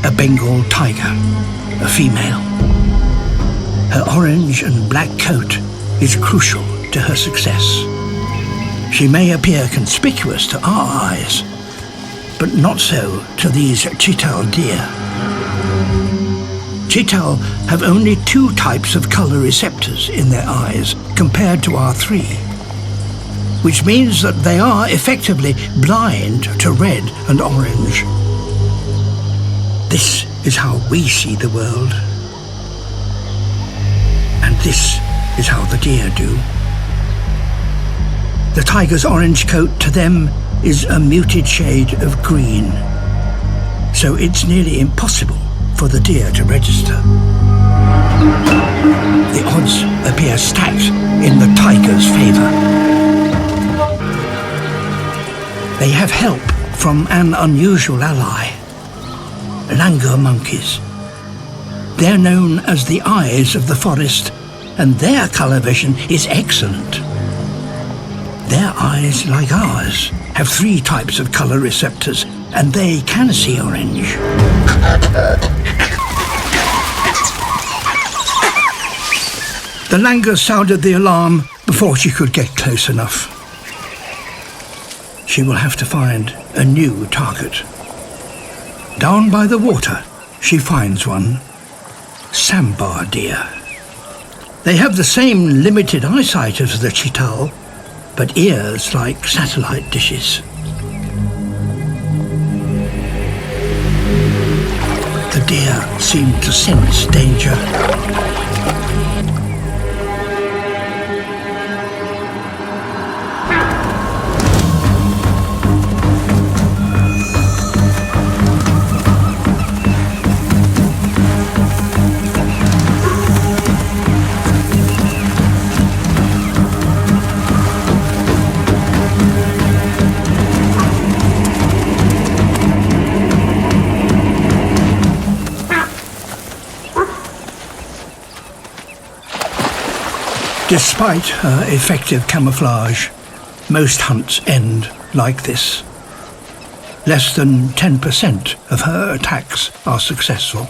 a Bengal tiger, a female. Her orange and black coat is crucial to her success. She may appear conspicuous to our eyes, but not so to these chital deer. Chital have only 2 types of colour receptors in their eyes compared to our 3, which means that they are effectively blind to red and orange. This is how we see the world, and this is how the deer do. The tiger's orange coat to them is a muted shade of green, so it's nearly impossible for the deer to register. The odds appear stacked in the tiger's favour. They have help from an unusual ally, langur monkeys. They're known as the eyes of the forest, and their colour vision is excellent. Their eyes, like ours, have 3 types of colour receptors, and they can see orange. The langur sounded the alarm before she could get close enough. She will have to find a new target. Down by the water, she finds one. Sambar deer. They have the same limited eyesight as the chital, but ears like satellite dishes. The deer seem to sense danger. Despite her effective camouflage, most hunts end like this. Less than 10% of her attacks are successful.